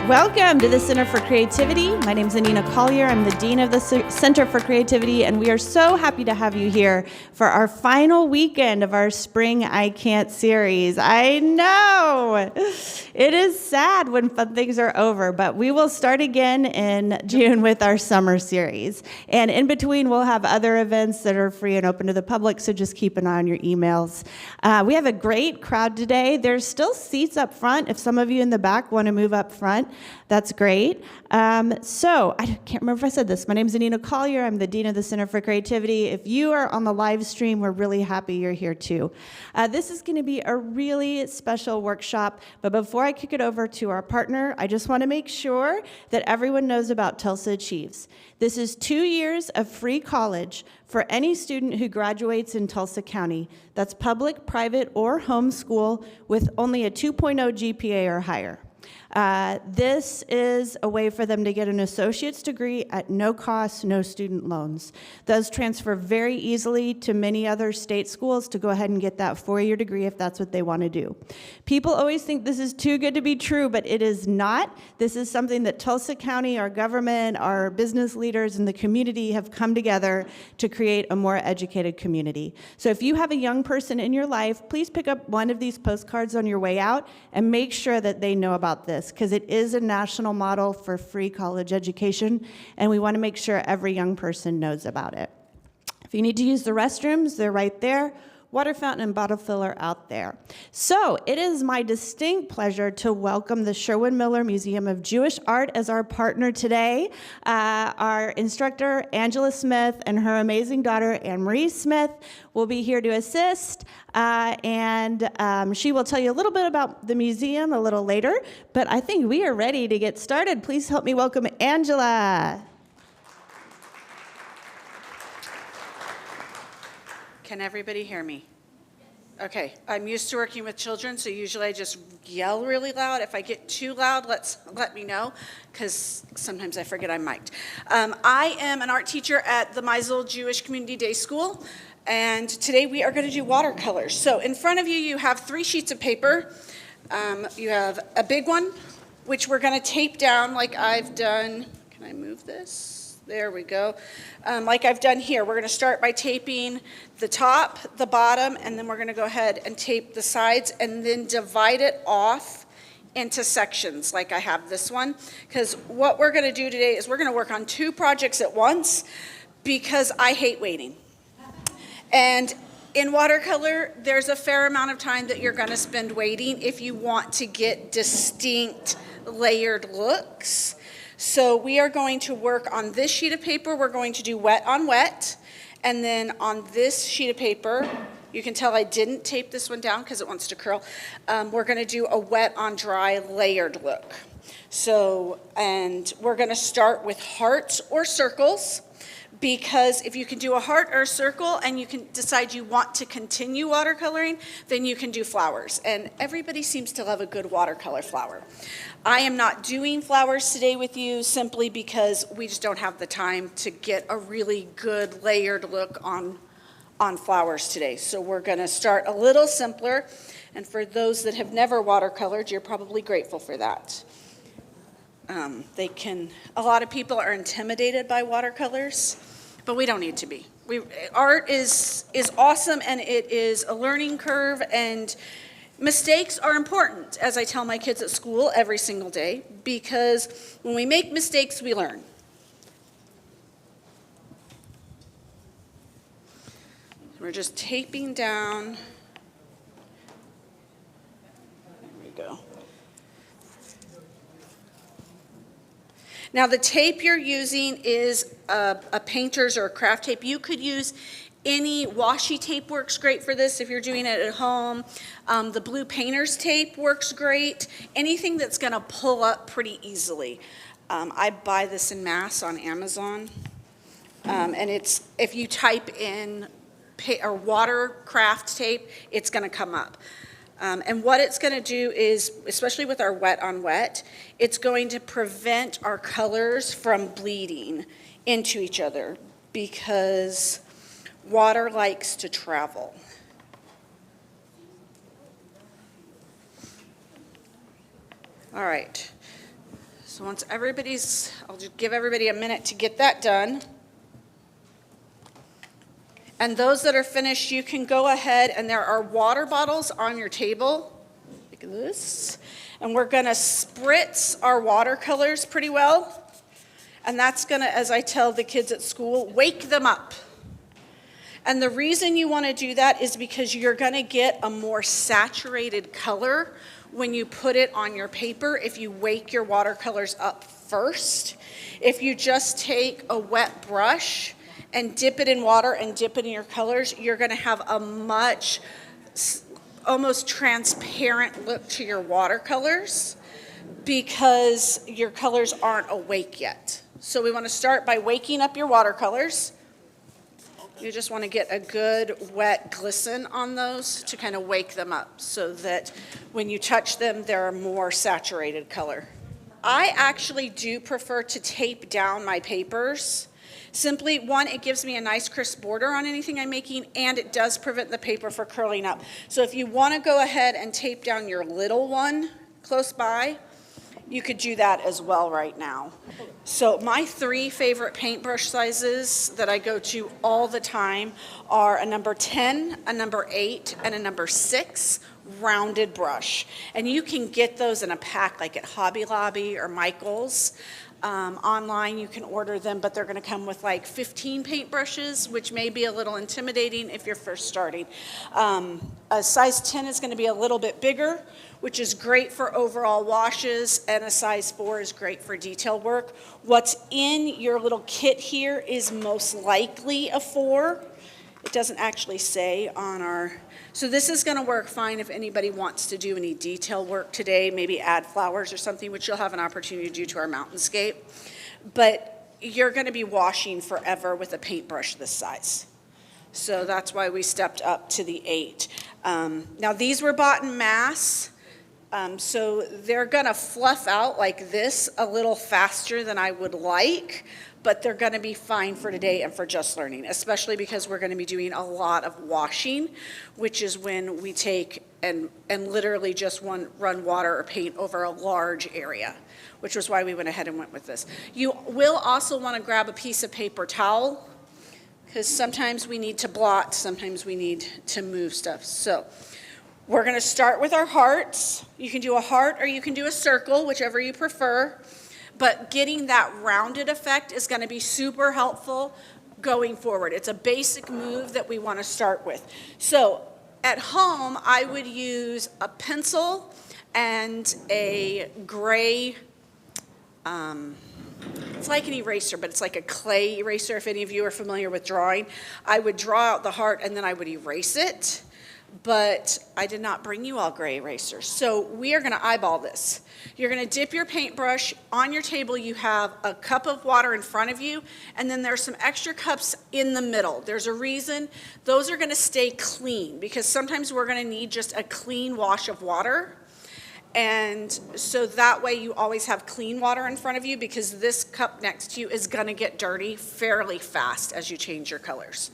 Welcome to the Center for Creativity. My name is Anina Collier. I'm the Dean of the Center for Creativity, and we are so happy to have you here for our final weekend of our Spring I Can't series. I know it is sad when fun things are over, but we will start again in June with our summer series. And in between, we'll have other events that are free and open to the public, so just keep an eye on your emails. We have a great crowd today. There's still seats up front. If some of you in the back want to move up front, that's great. So I can't remember if I said this. My name is Anina Collier. I'm the Dean of the Center for Creativity. If you are on the live stream, we're really happy you're here too. This is going to be a really special workshop, but before I kick it over to our partner, I just want to make sure that everyone knows about Tulsa Achieves. This is 2 years of free college for any student who graduates in Tulsa County. That's public, private, or homeschool with only a 2.0 GPA or higher. This is a way for them to get an associate's degree at no cost, no student loans. Those transfer very easily to many other state schools to go ahead and get that four-year degree if that's what they want to do. People always think this is too good to be true, but it is not. This is something that Tulsa County, our government, our business leaders, and the community have come together to create a more educated community. So if you have a young person in your life, please pick up one of these postcards on your way out and make sure that they know about this, because it is a national model for free college education, and we want to make sure every young person knows about it. If you need to use the restrooms, they're right there. Water fountain and bottle filler out there. So it is my distinct pleasure to welcome the Sherwin Museum of Jewish Art as our partner today. Our instructor, Angela Smith, and her amazing daughter, Anne-Marie Smith, will be here to assist. And she will tell you a little bit about the museum a little later. But I think we are ready to get started. Please help me welcome Angela. Can everybody hear me? Okay, I'm used to working with children, so usually I just yell really loud. If I get too loud, let me know, because sometimes I forget I'm mic'd. I am an art teacher at the Meisel Jewish Community Day School, and today we are going to do watercolors. So in front of you, you have 3 sheets of paper. You have a big one, which we're going to tape down like I've done. Can I move this? There we go. Like I've done here, we're going to start by taping the top, the bottom, and then we're going to go ahead and tape the sides and then divide it off into sections like I have this one. Because what we're going to do today is we're going to work on 2 projects at once because I hate waiting. And in watercolor, there's a fair amount of time that you're going to spend waiting if you want to get distinct layered looks. So we are going to work on this sheet of paper. We're going to do wet on wet. And then on this sheet of paper, you can tell I didn't tape this one down because it wants to curl. We're going to do a wet on dry layered look. So, and we're going to start with hearts or circles, because if you can do a heart or a circle and you can decide you want to continue watercoloring, then you can do flowers. And everybody seems to love a good watercolor flower. I am not doing flowers today with you simply because we just don't have the time to get a really good layered look on flowers today. So we're going to start a little simpler. And for those that have never watercolored, you're probably grateful for that. A lot of people are intimidated by watercolors, but we don't need to be. Art is awesome, and it is a learning curve, and mistakes are important, as I tell my kids at school every single day, because when we make mistakes, we learn. We're just taping down. There we go. Now the tape you're using is a painter's or a craft tape. You could use any washi tape, works great for this if you're doing it at home. The blue painter's tape works great. Anything that's going to pull up pretty easily. I buy this in mass on Amazon. And it's, if you type in watercraft tape, it's going to come up. And what it's going to do is, especially with our wet on wet, it's going to prevent our colors from bleeding into each other because water likes to travel. All right. So I'll just give everybody a minute to get that done. And those that are finished, you can go ahead, and there are water bottles on your table, like this. And we're gonna spritz our watercolors pretty well. And that's gonna, as I tell the kids at school, wake them up. And the reason you wanna do that is because you're gonna get a more saturated color when you put it on your paper if you wake your watercolors up first. If you just take a wet brush and dip it in water and dip it in your colors, you're gonna have a much almost transparent look to your watercolors because your colors aren't awake yet. So we wanna start by waking up your watercolors. You just wanna get a good wet glisten on those to kind of wake them up so that when you touch them, they're a more saturated color. I actually do prefer to tape down my papers. Simply, one, it gives me a nice crisp border on anything I'm making, and it does prevent the paper from curling up. So if you want to go ahead and tape down your little one close by, you could do that as well right now. So my 3 favorite paintbrush sizes that I go to all the time are a number 10, a number 8, and a number 6 rounded brush. And you can get those in a pack like at Hobby Lobby or Michael's. Online you can order them, but they're going to come with like 15 paintbrushes, which may be a little intimidating if you're first starting. A size 10 is going to be a little bit bigger, which is great for overall washes, and a size 4 is great for detail work. What's in your little kit here is most likely a 4. It doesn't actually say on our... So this is going to work fine if anybody wants to do any detail work today, maybe add flowers or something, which you'll have an opportunity to do to our mountainscape. But you're going to be washing forever with a paintbrush this size. So that's why we stepped up to the 8. Now these were bought in mass, so they're going to fluff out like this a little faster than I would like, but they're going to be fine for today and for just learning, especially because we're going to be doing a lot of washing, which is when we take and literally just run water or paint over a large area, which was why we went ahead and went with this. You will also want to grab a piece of paper towel, because sometimes we need to blot, sometimes we need to move stuff. So we're going to start with our hearts. You can do a heart or you can do a circle, whichever you prefer. But getting that rounded effect is going to be super helpful going forward. It's a basic move that we want to start with. So at home, I would use a pencil and a gray, it's like an eraser, but it's like a clay eraser, if any of you are familiar with drawing. I would draw out the heart and then I would erase it. But I did not bring you all gray erasers. So we are going to eyeball this. You're going to dip your paintbrush. On your table, you have a cup of water in front of you, and then there's some extra cups in the middle. There's a reason. Those are going to stay clean, because sometimes we're going to need just a clean wash of water. And so that way you always have clean water in front of you, because this cup next to you is going to get dirty fairly fast as you change your colors.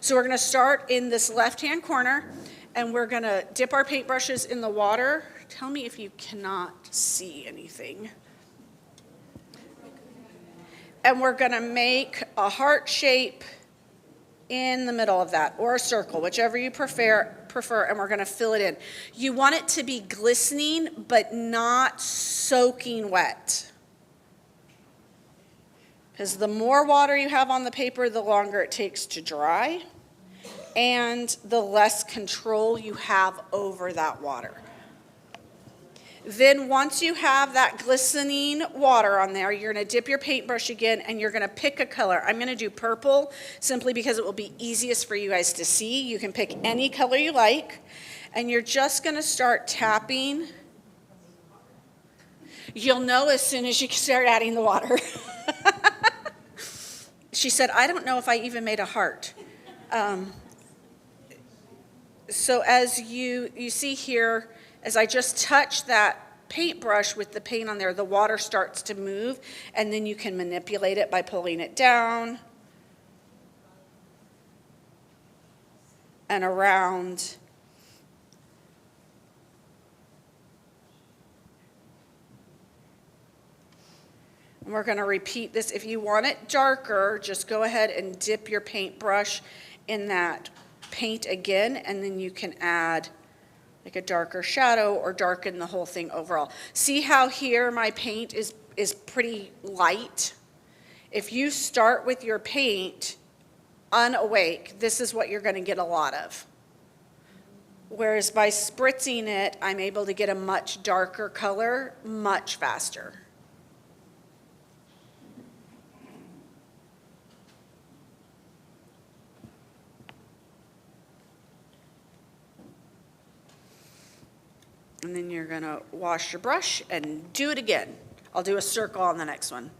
So we're going to start in this left-hand corner, and we're going to dip our paintbrushes in the water. Tell me if you cannot see anything. And we're going to make a heart shape in the middle of that, or a circle, whichever you prefer, and we're going to fill it in. You want it to be glistening, but not soaking wet. Because the more water you have on the paper, the longer it takes to dry, and the less control you have over that water. Then once you have that glistening water on there, you're going to dip your paintbrush again, and you're going to pick a color. I'm going to do purple simply because it will be easiest for you guys to see. You can pick any color you like, and you're just going to start tapping. You'll know as soon as you start adding the water. She said, I don't know if I even made a heart. So as you see here, as I just touch that paintbrush with the paint on there, the water starts to move, and then you can manipulate it by pulling it down and around. And we're gonna repeat this. If you want it darker, just go ahead and dip your paintbrush in that paint again, and then you can add like a darker shadow or darken the whole thing overall. See how here my paint is pretty light? If you start with your paint unawake, this is what you're gonna get a lot of. Whereas by spritzing it, I'm able to get a much darker color much faster. And then you're gonna wash your brush and do it again. I'll do a circle on the next one.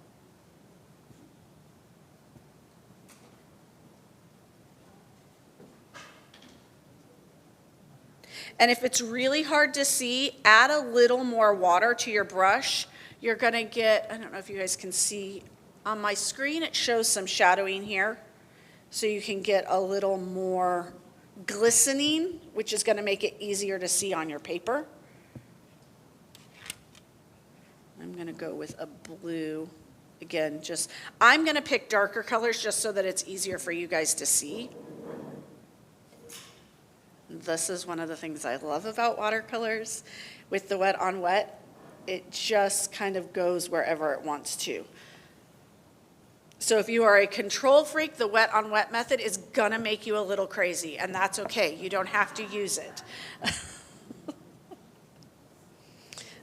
And if it's really hard to see, add a little more water to your brush. You're gonna get, I don't know if you guys can see, on my screen it shows some shadowing here. So you can get a little more glistening, which is gonna make it easier to see on your paper. I'm gonna go with a blue. Again, I'm gonna pick darker colors just so that it's easier for you guys to see. This is one of the things I love about watercolors. With the wet on wet, it just kind of goes wherever it wants to. So if you are a control freak, the wet on wet method is gonna make you a little crazy, and that's okay. You don't have to use it.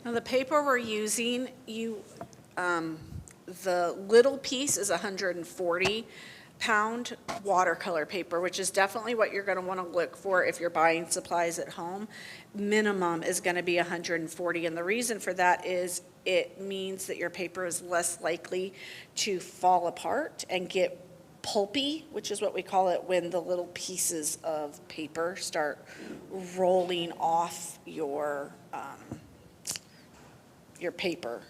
Now the paper we're using, the little piece is 140-pound watercolor paper, which is definitely what you're going to want to look for if you're buying supplies at home. Minimum is going to be 140, and the reason for that is it means that your paper is less likely to fall apart and get pulpy, which is what we call it when the little pieces of paper start rolling off your paper.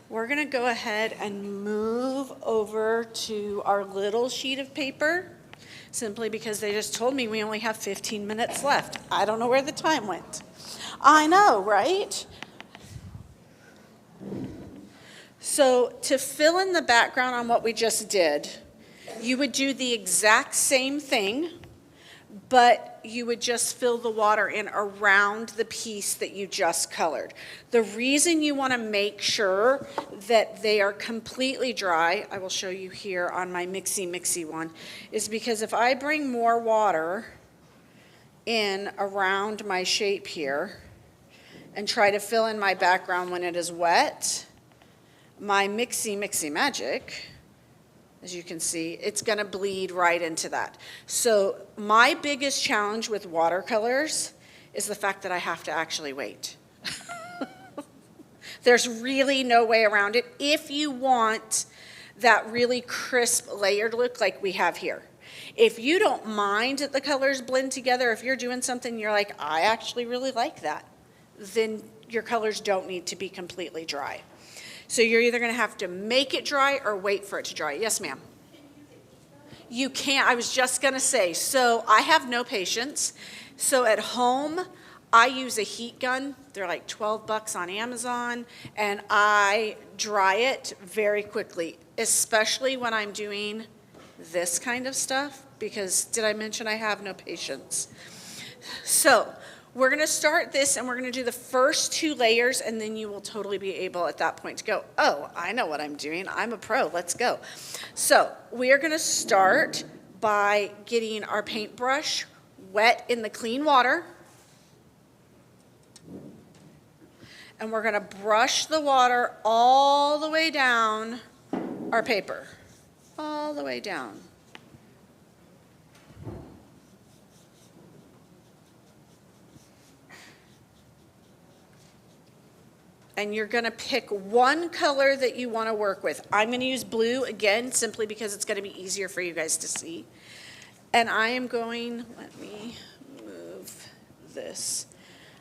We're gonna go ahead and move over to our little sheet of paper, simply because they just told me we only have 15 minutes left. I don't know where the time went. I know, right? So to fill in the background on what we just did, you would do the exact same thing, but you would just fill the water in around the piece that you just colored. The reason you want to make sure that they are completely dry, I will show you here on my mixy one, is because if I bring more water in around my shape here and try to fill in my background when it is wet, my mixy magic, as you can see, it's going to bleed right into that. So my biggest challenge with watercolors is the fact that I have to actually wait. There's really no way around it if you want that really crisp layered look like we have here. If you don't mind that the colors blend together, if you're doing something you're like, I actually really like that, then your colors don't need to be completely dry. So you're either going to have to make it dry or wait for it to dry. Yes, ma'am. You can't. I was just going to say, so I have no patience. So at home, I use a heat gun. They're like $12 on Amazon, and I dry it very quickly, especially when I'm doing this kind of stuff, because did I mention I have no patience? So we're going to start this, and we're going to do the first 2 layers, and then you will totally be able at that point to go, oh, I know what I'm doing. I'm a pro. Let's go. So we are going to start by getting our paintbrush wet in the clean water. And we're going to brush the water all the way down our paper, all the way down. And you're going to pick one color that you want to work with. I'm going to use blue again, simply because it's going to be easier for you guys to see. And I am going, let me move this.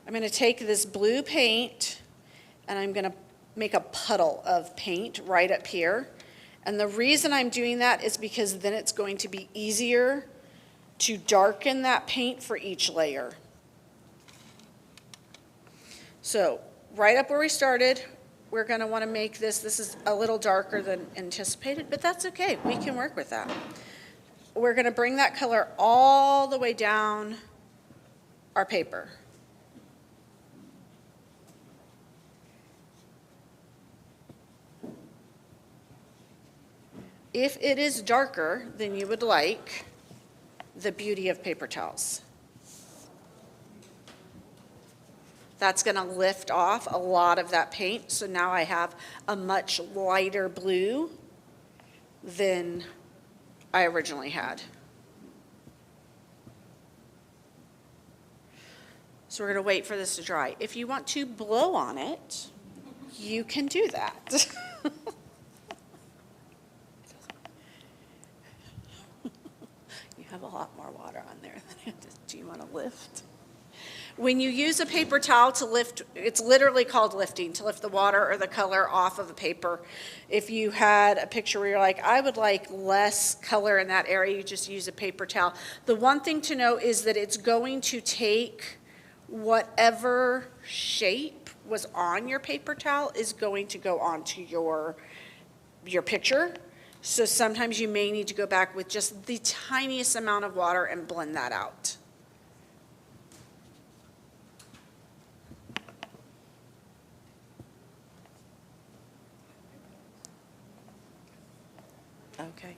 I'm going to take this blue paint, and I'm going to make a puddle of paint right up here. And the reason I'm doing that is because then it's going to be easier to darken that paint for each layer. So right up where we started, we're going to want to make this is a little darker than anticipated, but that's okay. We can work with that. We're going to bring that color all the way down our paper. If it is darker than you would like, the beauty of paper towels. That's going to lift off a lot of that paint, so now I have a much lighter blue than I originally had. So we're going to wait for this to dry. If you want to blow on it, you can do that. You have a lot more water on there than do you want to lift? When you use a paper towel to lift, it's literally called lifting, to lift the water or the color off of a paper. If you had a picture where you're like, I would like less color in that area, you just use a paper towel. The one thing to know is that it's going to take whatever shape was on your paper towel is going to go onto your picture. So sometimes you may need to go back with just the tiniest amount of water and blend that out. Okay.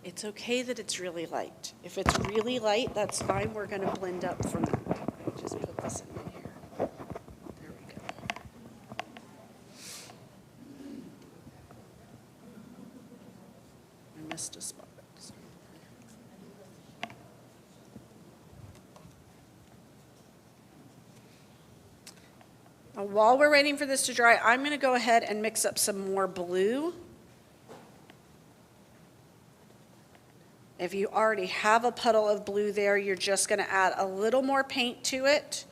It's okay that it's really light. If it's really light, that's fine. We're going to blend up from that. Just put this in right here. There we go. I missed a spot. Now, while we're waiting for this to dry, I'm going to go ahead and mix up some more blue. If you already have a puddle of blue there, you're just going to add a little more paint to it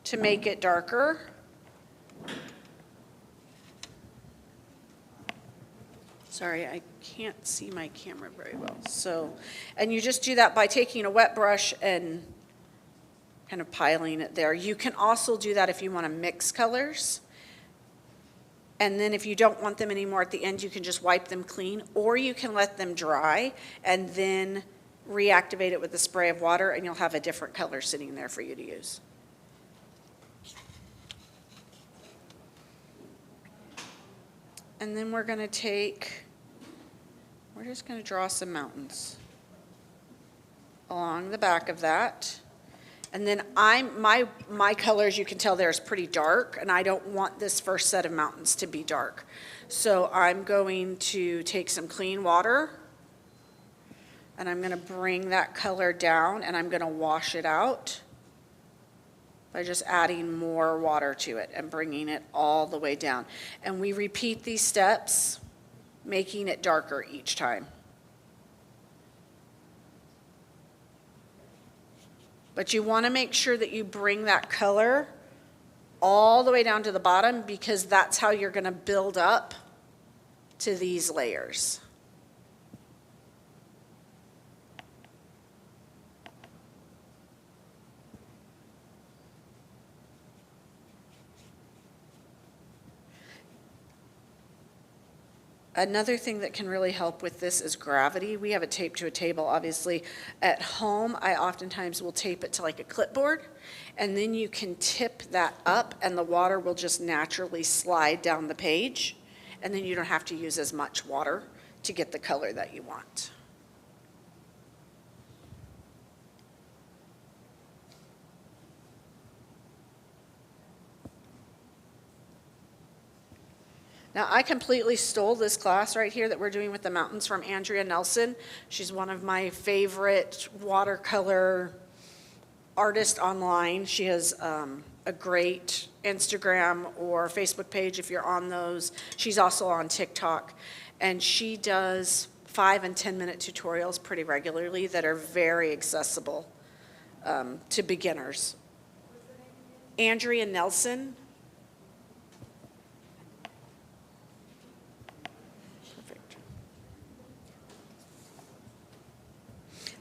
to make it darker. Sorry, I can't see my camera very well. And you just do that by taking a wet brush and kind of piling it there. You can also do that if you want to mix colors. And then if you don't want them anymore at the end, you can just wipe them clean, or you can let them dry and then reactivate it with a spray of water, and you'll have a different color sitting there for you to use. And then we're just going to draw some mountains along the back of that. And then my color, as you can tell there, is pretty dark, and I don't want this first set of mountains to be dark. So I'm going to take some clean water, and I'm going to bring that color down, and I'm going to wash it out by just adding more water to it and bringing it all the way down. And we repeat these steps, making it darker each time. But you want to make sure that you bring that color all the way down to the bottom, because that's how you're going to build up to these layers. Another thing that can really help with this is gravity. We have it taped to a table, obviously. At home, I oftentimes will tape it to like a clipboard, and then you can tip that up, and the water will just naturally slide down the page, and then you don't have to use as much water to get the color that you want. Now, I completely stole this class right here that we're doing with the mountains from Andrea Nelson. She's one of my favorite watercolor artists online. She has a great Instagram or Facebook page if you're on those. She's also on TikTok. And she does 5 and 10-minute tutorials pretty regularly that are very accessible to beginners. Andrea Nelson.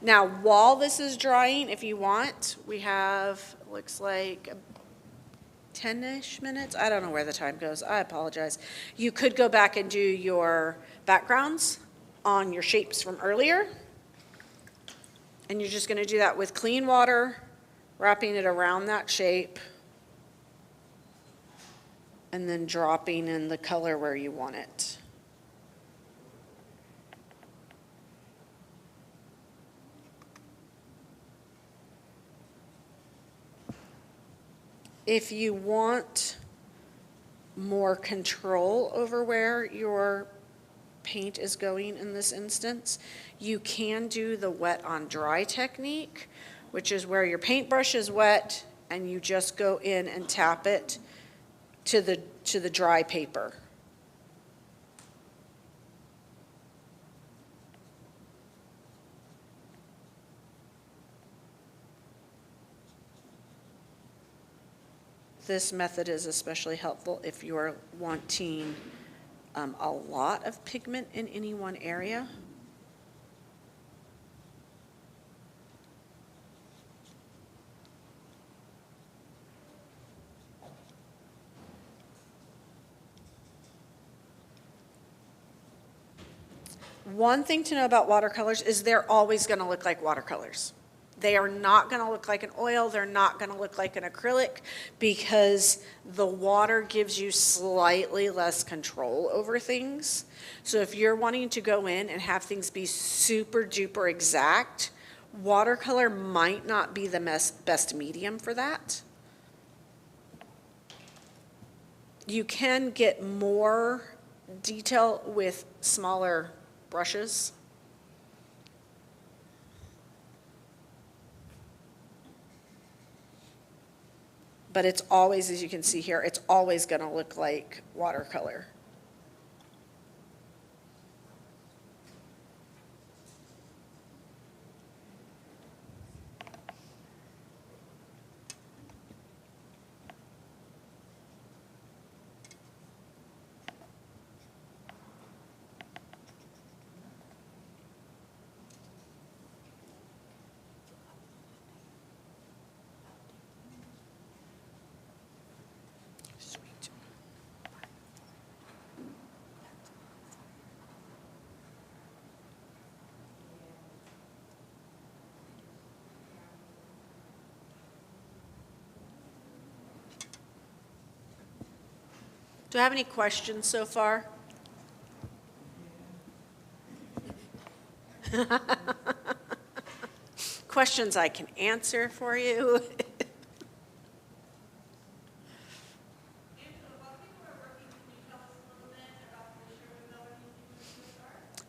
Now, while this is drying, if you want, we have, looks like 10-ish minutes. I don't know where the time goes. I apologize. You could go back and do your backgrounds on your shapes from earlier. And you're just going to do that with clean water, wrapping it around that shape, and then dropping in the color where you want it. If you want more control over where your paint is going in this instance, you can do the wet on dry technique, which is where your paintbrush is wet and you just go in and tap it to the dry paper. This method is especially helpful if you're wanting a lot of pigment in any one area. One thing to know about watercolors is they're always going to look like watercolors. They are not going to look like an oil. They're not going to look like an acrylic because the water gives you slightly less control over things. So if you're wanting to go in and have things be super duper exact, watercolor might not be the best medium for that. You can get more detail with smaller brushes. But it's always, as you can see here, it's always going to look like watercolor. Do I have any questions so far? Questions I can answer for you.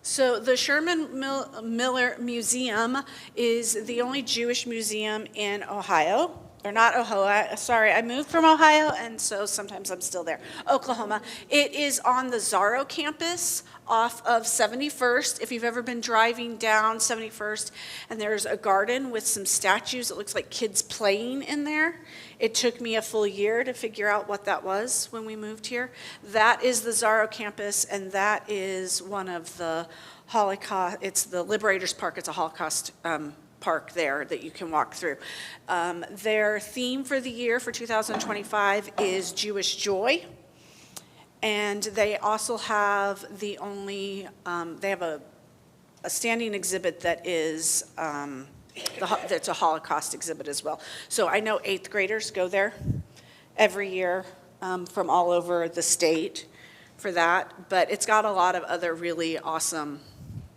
So the Sherman Miller Museum is the only Jewish museum in Ohio. Or not Ohio, sorry, I moved from Ohio, and so sometimes I'm still there. Oklahoma. It is on the Zorro campus off of 71st. If you've ever been driving down 71st, and there's a garden with some statues, it looks like kids playing in there. It took me a full year to figure out what that was when we moved here. That is the Zorro campus, and that is one of the Holocaust, it's the Liberators Park, it's a Holocaust park there that you can walk through. Their theme for the year for 2025 is Jewish Joy. And they also have the only, they have a standing exhibit that is, that's a Holocaust exhibit as well. So I know 8th graders go there every year from all over the state for that. But it's got a lot of other really awesome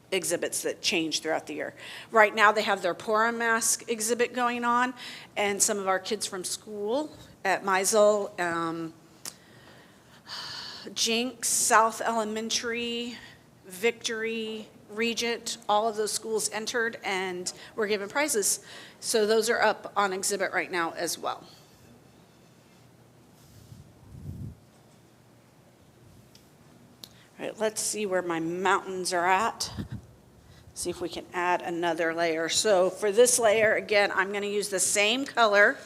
exhibits that change throughout the year. Right now they have their Purim mask exhibit going on, and some of our kids from school at Meisel, Jinx, South Elementary, Victory, Regent, all of those schools entered and were given prizes. So those are up on exhibit right now as well. All right, let's see where my mountains are at. See if we can add another layer. So for this layer, again, I'm going to use the same color.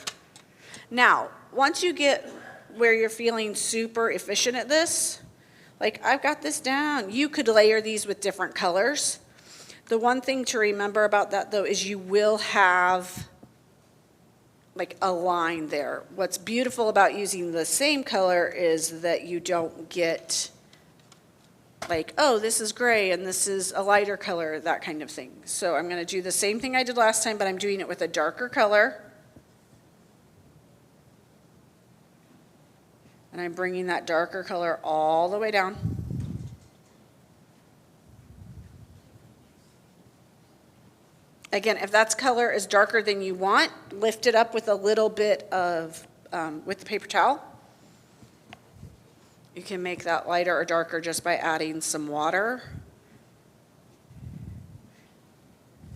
Now, once you get where you're feeling super efficient at this, like I've got this down, you could layer these with different colors. The one thing to remember about that, though, is you will have like a line there. What's beautiful about using the same color is that you don't get like, oh, this is gray and this is a lighter color, that kind of thing. So I'm going to do the same thing I did last time, but I'm doing it with a darker color. And I'm bringing that darker color all the way down. Again, if that color is darker than you want, lift it up with a little bit of, with the paper towel. You can make that lighter or darker just by adding some water.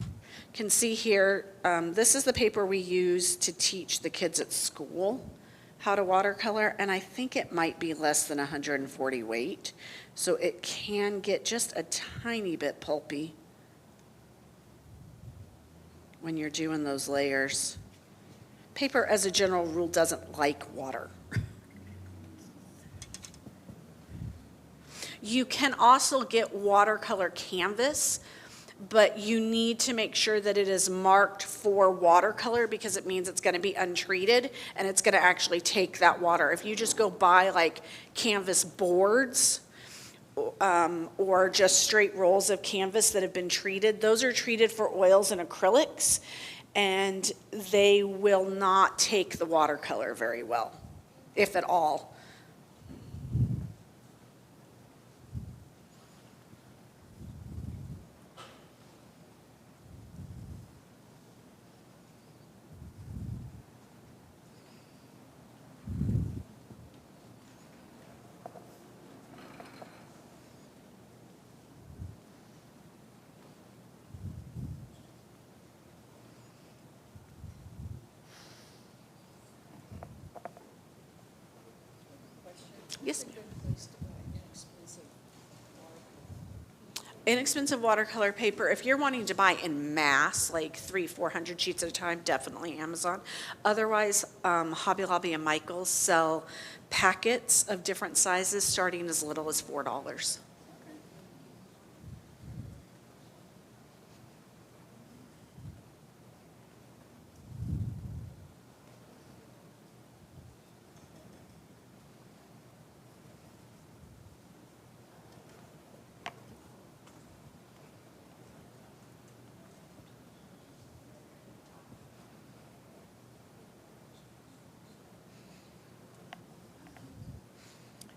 You can see here, this is the paper we use to teach the kids at school how to watercolor, and I think it might be less than 140 weight, so it can get just a tiny bit pulpy when you're doing those layers. Paper, as a general rule, doesn't like water. You can also get watercolor canvas, but you need to make sure that it is marked for watercolor because it means it's going to be untreated and it's going to actually take that water. If you just go buy like canvas boards or just straight rolls of canvas that have been treated, those are treated for oils and acrylics, and they will not take the watercolor very well, if at all. Yes, ma'am. Inexpensive watercolor paper, if you're wanting to buy in mass, like 300-400 sheets at a time, definitely Amazon. Otherwise, Hobby Lobby and Michael's sell packets of different sizes starting as little as $4.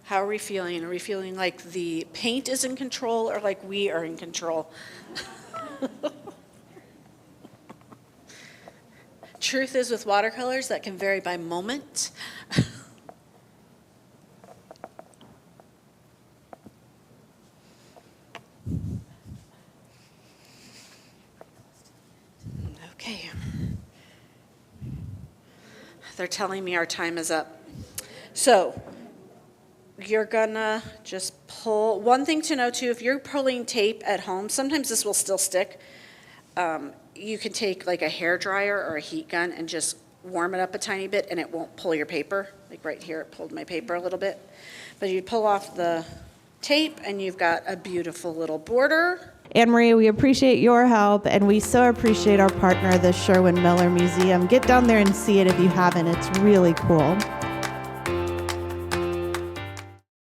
How are we feeling? Are we feeling like the paint is in control or like we are in control? Truth is, with watercolors, that can vary by moment. Okay. They're telling me our time is up. So, you're gonna just pull. One thing to know too, if you're pulling tape at home, sometimes this will still stick. You can take like a hair dryer or a heat gun and just warm it up a tiny bit and it won't pull your paper. Like right here, it pulled my paper a little bit. But you pull off the tape and you've got a beautiful little border. Anne Marie, we appreciate your help, and we so appreciate our partner, the Sherwin Miller Museum. Get down there and see it if you haven't. It's really cool.